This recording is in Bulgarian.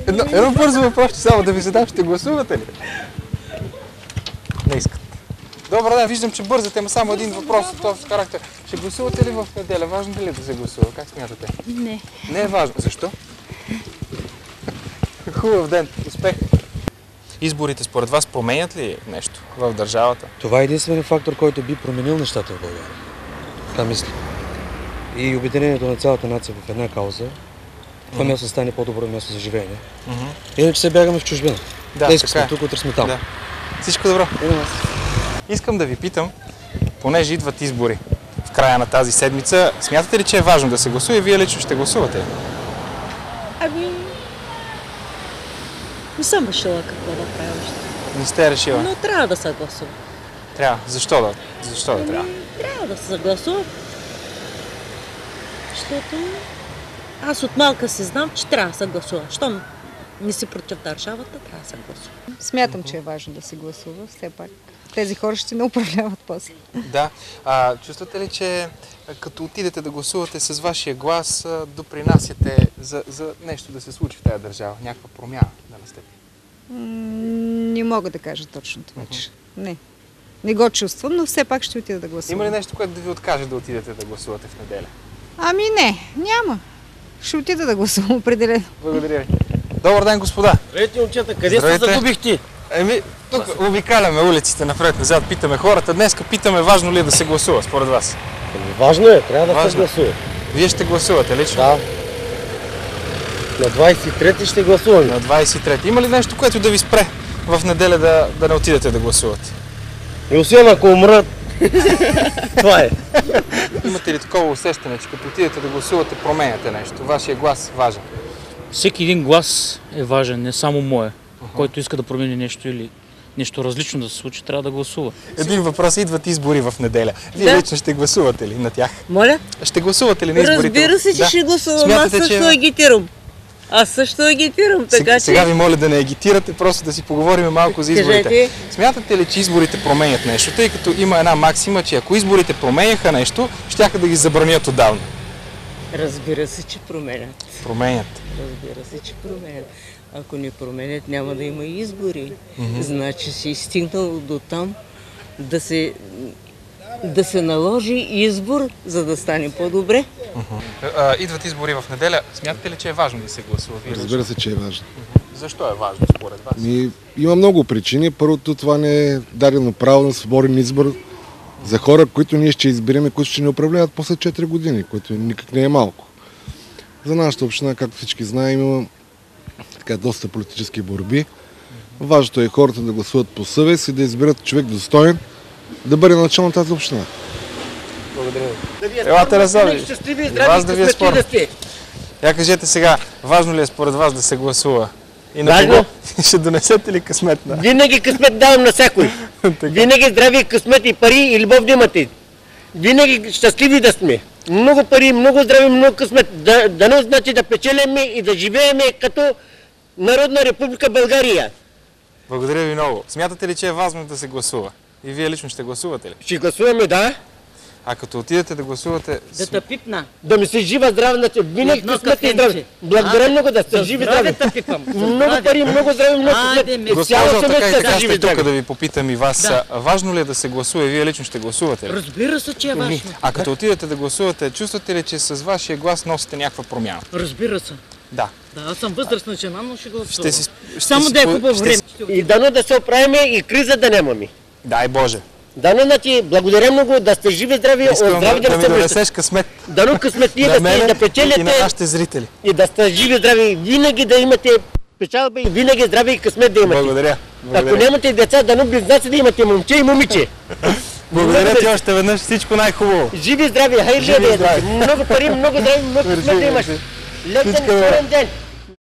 Едно бързо въпрос, само да ви задам, ще гласувате ли? Не искат. Добър ден, виждам, че бързате, но само един въпрос от този характер. Ще гласувате ли в неделя? Важно ли да се гласува? Как смятате? Не. Не е важно. Защо? Хубав ден, успех! Изборите според вас променят ли нещо в държавата? Това е единственият фактор, който би променил нещата в България. Това мисля. И обединението на цялата нация в една кауза, това място стане по-добро място за живеене. Иначе се бягаме в чужбина. Да, днес така сме е. тук, утре сме там. Да. Всичко добро. Искам да ви питам, понеже идват избори в края на тази седмица, смятате ли, че е важно да се гласува и вие лично ще гласувате ли? Ами... Не съм решила какво да правя още. Не сте решила? Но трябва да се гласува. Трябва. Защо да трябва? Трябва да се гласува. Защото аз от малка си знам, че трябва да се гласува. Щом не си против държавата, трябва да се гласува. Смятам, че е важно да се гласува. Все пак тези хора ще не управляват после. Да. Чувствате ли, че като отидете да гласувате с вашия глас, допринасяте за нещо да се случи в тази държава? Някаква промяна да настъпи? Не мога да кажа точно това. Не. Не го чувствам, но все пак ще отида да гласувам. Има ли нещо, което да ви откаже да отидете да гласувате в неделя? Ами не, няма. Ще отида да гласувам определено. Благодаря ви. Добър ден, господа! Здравейте, момчета, къде се загубихте? Тук обикаляме улиците напред-назад, питаме хората. Днеска питаме, важно ли е да се гласува, според вас? Важно е, трябва да се гласува. Вие ще гласувате лично? Да. На 23-ти ще гласуваме. На 23-ти. Има ли нещо, което да ви спре в неделя да не отидете да гласувате? И освен ако умрат, това е. Имате ли такова усещане, че като отидете да гласувате, променяте нещо? Вашия глас важен? Всеки един глас е важен, не само моя. Който иска да промени нещо или нещо различно да се случи, трябва да гласува. Един въпрос. Идват избори в неделя. Вие лично ще гласувате ли на тях? Моля? Ще гласувате ли на изборите? Разбира се, че ще гласувам. Смятате, аз също че... агитирам. Аз също агитирам, така че... Сега ви моля да не агитирате, просто да си поговорим малко за изборите. Смятате ли, че изборите променят нещо? Тъй като има една максима, че ако изборите променяха нещо, щяха да ги забранят отдавна. Разбира се, че променят. Променят. Разбира се, че променят. Ако не променят, няма да има избори. Значи си стигнал до там да се наложи избор, за да стане по-добре. Идват избори в неделя. Смятате ли, че е важно да се гласува? Разбира се, че е важно. Защо е важно според вас? Има много причини. Първото, това не е дадено право на свободен избор за хора, които ние ще изберем и които ще ни управляват после 4 години, което никак не е малко. За нашата община, както всички знаем, има доста политически борби. Важното е хората да гласуват по съвест и да изберат човек достоен да бъде начал на тази община. Благодаря ви. Елате разсъди. Вас да ви е спорно. Я кажете сега, важно ли е според вас да се гласува? И на кого? Ще донесете ли късмет? Винаги късмет давам на всякой. Винаги здраве, късмет и пари и любов да имате. Винаги щастливи да сме. Много пари, много здраве, много късмет. Дано значи да печелиме и да живееме като Народна република България. Благодаря ви много. Смятате ли, че е важно да се гласува? И вие лично ще гласувате ли? Ще гласуваме, да. А като отидете да гласувате... Да те пипна. Да ми се жива здраве, винаги късмет и здраве. Благодаря много да сте живи здраве. Много пари, много здраве, много късмет. Госпожо, така и така ще тук да ви попитам и вас. Важно ли е да се гласува и вие лично ще гласувате ли? Разбира се, че е важно. А като отидете да гласувате, чувствате ли, че с вашия глас носите някаква промяна? Разбира се. Да. Да, аз съм възрастна жена, но ще гласувам. Само да е хубаво време. И дано да се оправиме и криза да нямаме. Дай Боже. Дано, значи, благодаря много, да сте живи, здрави, оздрави да ми донесеш късмет. Дано късмети да печелите. И на нашите зрители. И да сте живи, здрави, винаги да имате печалба и винаги здрави и късмет да имате. Благодаря. Ако нямате деца, дано близнаци да имате момче и момиче. Благодаря ти още веднъж, всичко най-хубаво. Живи, здрави, хайде да много пари, много здрави, много късмет да имаш. Летен, спорен ден.